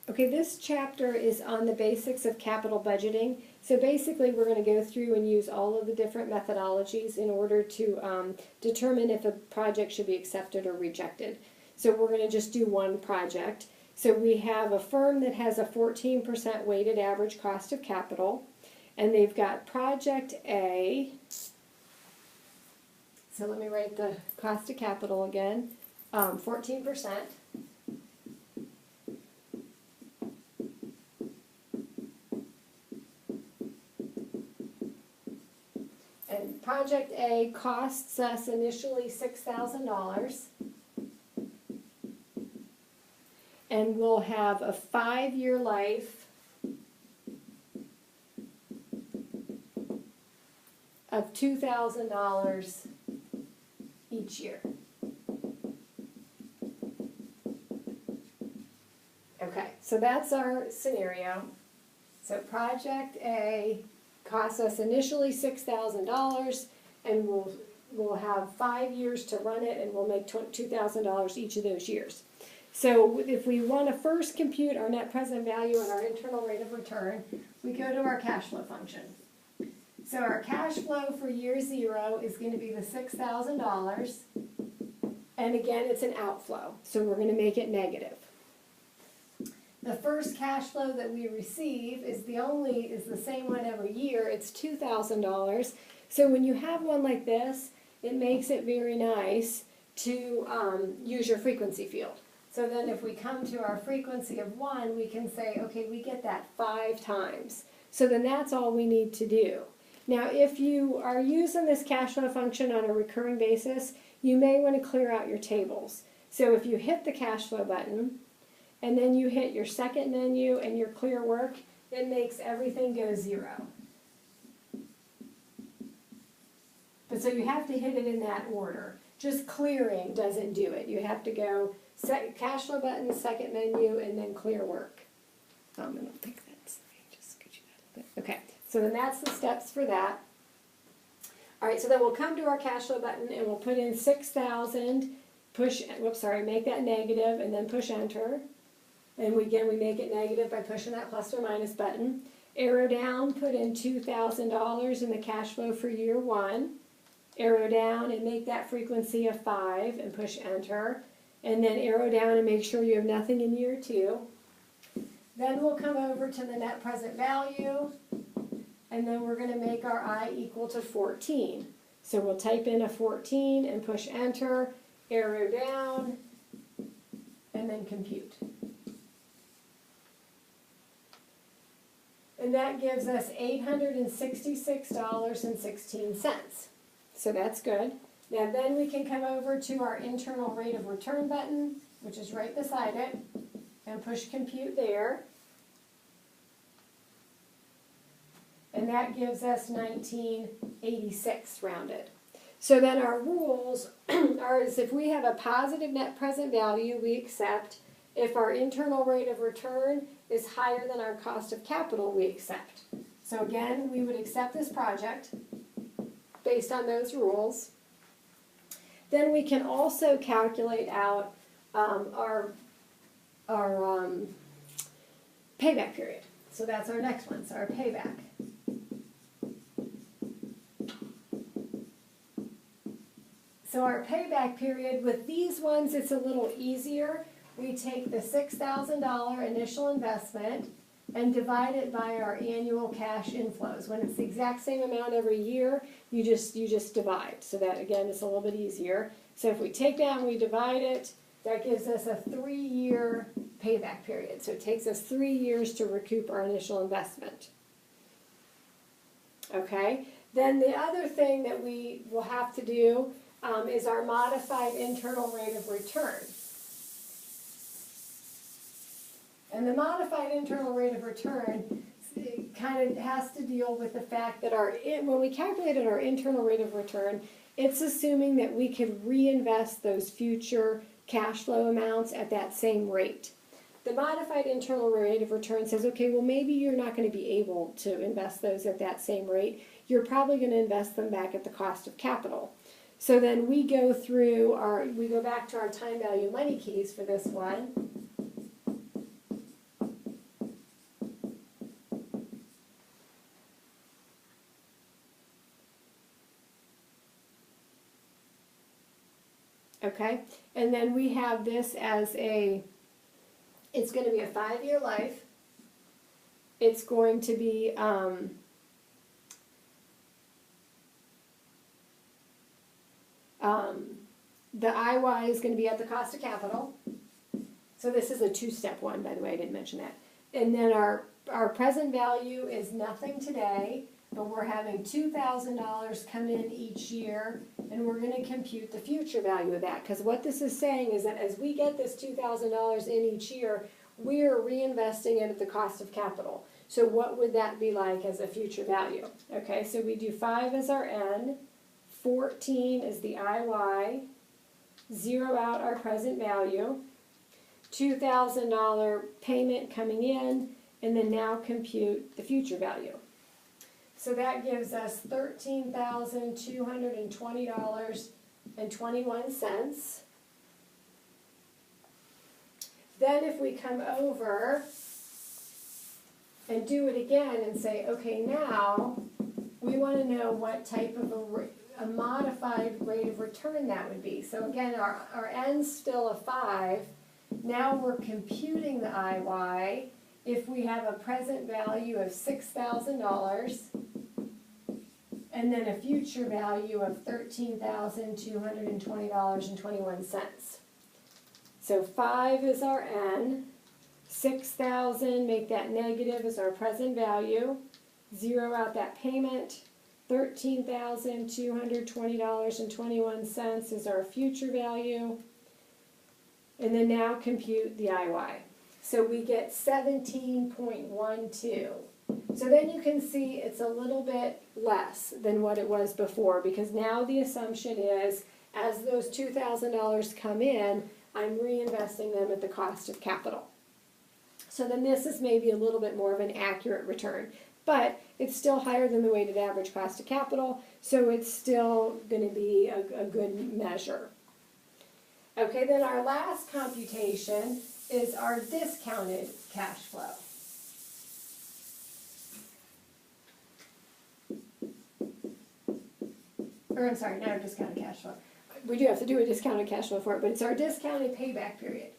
Okay, this chapter is on the basics of capital budgeting. So basically, we're going to go through and use all of the different methodologies in order to determine if a project should be accepted or rejected. So we're going to just do one project. So we have a firm that has a 14% weighted average cost of capital, and they've got project A. So let me write the cost of capital again, 14%. And project A costs us initially $6,000. And we'll have a 5-year life of $2,000 each year. Okay, so that's our scenario. So project A costs us initially $6,000, and we'll have 5 years to run it, and we'll make $2,000 each of those years. So if we want to first compute our net present value and our internal rate of return, we go to our cash flow function. So our cash flow for year 0 is going to be the $6,000, and again it's an outflow, so we're going to make it negative. The first cash flow that we receive is the same one every year. It's $2,000. So when you have one like this, it makes it very nice to use your frequency field. So then if we come to our frequency of 1, we can say, okay, we get that 5 times. So then that's all we need to do. Now, if you are using this cash flow function on a recurring basis, you may want to clear out your tables. So if you hit the cash flow button, and then you hit your second menu and your clear work, it makes everything go 0. But so you have to hit it in that order. Just clearing doesn't do it. You have to go cash flow button, second menu, and then clear work. I don't think that's, just get you that a bit. Okay, so then that's the steps for that. All right, so then we'll come to our cash flow button and we'll put in 6,000, make that negative, and then push enter. And we make it negative by pushing that plus or minus button. Arrow down, put in $2,000 in the cash flow for year 1. Arrow down and make that frequency of 5 and push enter. And then arrow down and make sure you have nothing in year 2. Then we'll come over to the net present value, and then we're going to make our I equal to 14. So we'll type in a 14 and push enter, arrow down, and then compute. And that gives us $866.16. So that's good. Now then we can come over to our internal rate of return button, which is right beside it, and push compute there. And that gives us 1986 rounded. So then our rules are is if we have a positive net present value, we accept. If our internal rate of return is higher than our cost of capital, we accept. So again, we would accept this project based on those rules. Then we can also calculate out our payback period. So that's our next one, so our payback. So our payback period, with these ones, it's a little easier. We take the $6,000 initial investment and divide it by our annual cash inflows. When it's the exact same amount every year, you just divide. So that, again, is a little bit easier. So if we take that and we divide it, that gives us a 3-year payback period. So it takes us 3 years to recoup our initial investment. Okay? Then the other thing that we will have to do is our modified internal rate of return. And the modified internal rate of return kind of has to deal with the fact that when we calculated our internal rate of return, it's assuming that we could reinvest those future cash flow amounts at that same rate. The modified internal rate of return says, okay, well maybe you're not going to be able to invest those at that same rate. You're probably going to invest them back at the cost of capital. So then we go back to our time value money keys for this one. Okay, and then we have this as it's going to be a 5-year life. It's going to be the IY is going to be at the cost of capital. So this is a 2-step one, by the way, I didn't mention that. And then our present value is nothing today, but we're having $2,000 come in each year, and we're going to compute the future value of that. Because what this is saying is that as we get this $2,000 in each year, we are reinvesting it at the cost of capital. So what would that be like as a future value? Okay, so we do 5 as our N, 14 is the IY, 0 out our present value, $2,000 payment coming in, and then now compute the future value. So that gives us $13,220.21. Then if we come over and do it again and say, okay, now we want to know what type of a modified rate of return that would be. So again, our N's still a 5. Now we're computing the IY if we have a present value of $6,000 and then a future value of $13,220.21. So 5 is our N, 6,000, make that negative, is our present value, 0 out that payment, $13,220.21 is our future value, and then now compute the IY. So we get 17.12. So then you can see it's a little bit less than what it was before, because now the assumption is as those $2,000 come in, I'm reinvesting them at the cost of capital. So then this is maybe a little bit more of an accurate return. But it's still higher than the weighted average cost of capital, so it's still going to be a good measure. Okay, then our last computation is our discounted cash flow. Or I'm sorry, not our discounted cash flow. We do have to do a discounted cash flow for it, but it's our discounted payback period.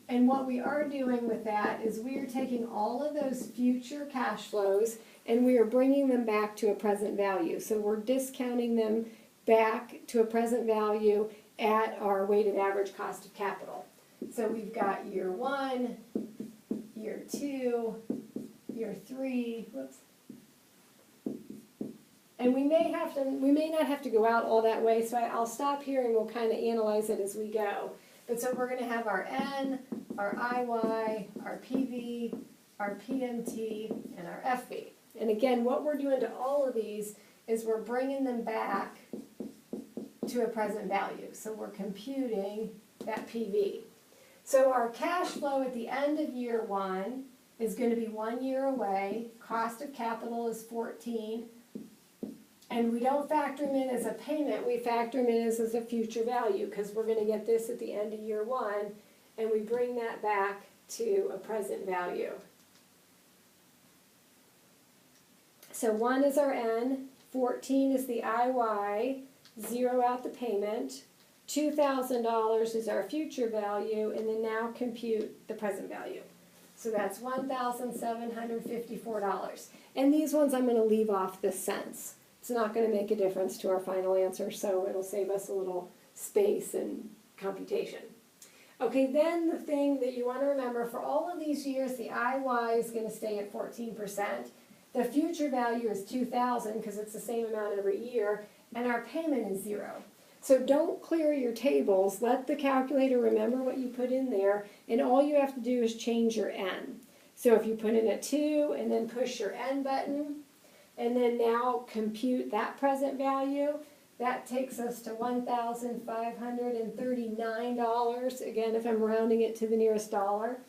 And what we are doing with that is we are taking all of those future cash flows and we are bringing them back to a present value. So we're discounting them back to a present value at our weighted average cost of capital. So we've got year 1, year 2, year 3, whoops. And we may not have to go out all that way, so I'll stop here and we'll kind of analyze it as we go. But so we're going to have our N, our IY, our PV, our PMT, and our FV. And again, what we're doing to all of these is we're bringing them back to a present value. So we're computing that PV. So our cash flow at the end of year 1 is going to be 1 year away. Cost of capital is 14. And we don't factor them in as a payment, we factor them in as a future value, because we're going to get this at the end of year 1, and we bring that back to a present value. So 1 is our N, 14 is the IY, 0 out the payment, $2,000 is our future value, and then now compute the present value. So that's $1,754. And these ones I'm going to leave off the cents. It's not going to make a difference to our final answer, so it'll save us a little space and computation. Okay, then the thing that you want to remember, for all of these years, the IY is going to stay at 14%. The future value is $2,000 because it's the same amount every year, and our payment is 0. So don't clear your tables. Let the calculator remember what you put in there, and all you have to do is change your N. So if you put in a 2 and then push your N button, and then now compute that present value, that takes us to $1,539, again if I'm rounding it to the nearest dollar.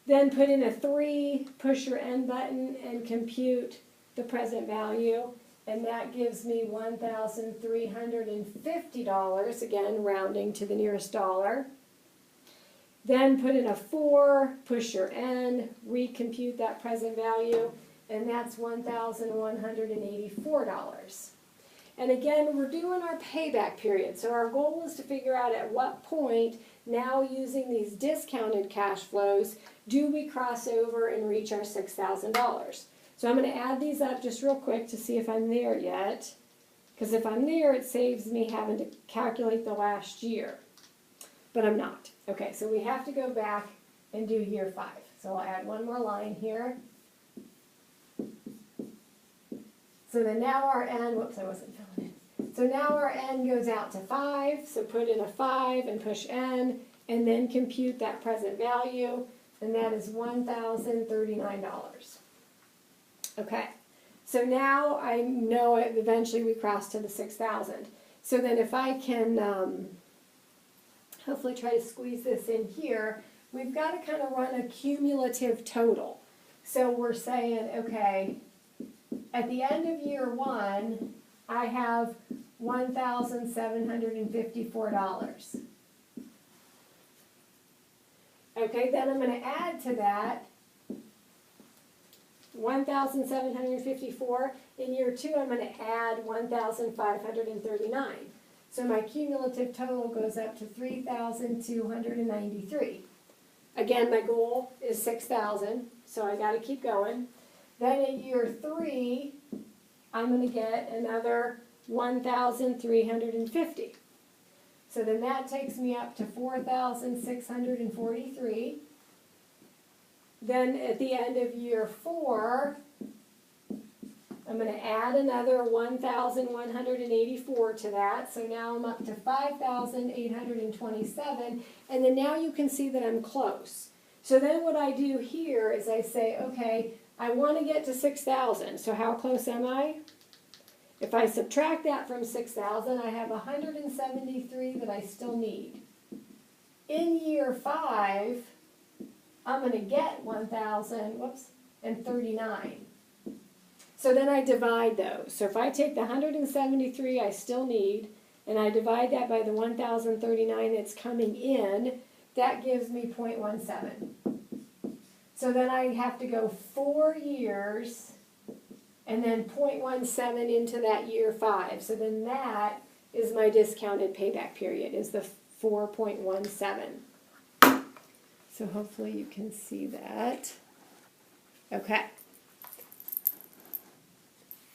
Then put in a 3, push your N button, and compute the present value, and that gives me $1,350, again rounding to the nearest dollar. Then put in a 4, push your N, recompute that present value, and that's $1,184. And again, we're doing our payback period. So our goal is to figure out at what point, now using these discounted cash flows, do we cross over and reach our $6,000? So I'm going to add these up just real quick to see if I'm there yet. Because if I'm there, it saves me having to calculate the last year. But I'm not. Okay, so we have to go back and do year 5. So I'll add one more line here. So then now our n, whoops, I wasn't filling in. So now our n goes out to 5, so put in a 5 and push n, and then compute that present value, and that is $1,039. Okay, so now I know it, eventually we cross to the 6,000. So then if I can hopefully try to squeeze this in here, we've got to kind of run a cumulative total. So we're saying, okay, at the end of year 1, I have $1,754. Okay, then I'm going to add to that 1,754. In year 2, I'm going to add 1,539. So my cumulative total goes up to 3,293. Again, my goal is 6,000, so I got to keep going. Then in year 3, I'm going to get another 1,350. So then that takes me up to 4,643. Then at the end of year 4, I'm going to add another 1,184 to that. So now I'm up to 5,827. And then now you can see that I'm close. So then what I do here is I say, okay, I want to get to 6,000. So how close am I? If I subtract that from 6,000, I have 173 that I still need. In year 5, I'm going to get 1,039. So then I divide those. So if I take the 173 I still need, and I divide that by the 1,039 that's coming in, that gives me 0.17. So then I have to go 4 years and then 0.17 into that year 5. So then that is my discounted payback period, is the 4.17. So hopefully you can see that. Okay.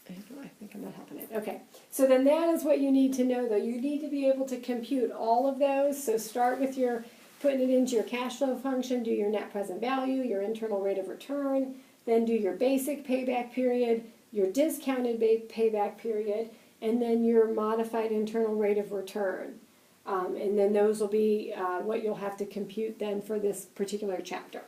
I think I'm not helping it. Okay. So then that is what you need to know, though. You need to be able to compute all of those. So start with your putting it into your cash flow function, do your net present value, your internal rate of return, then do your basic payback period, your discounted payback period, and then your modified internal rate of return. And then those will be what you'll have to compute then for this particular chapter.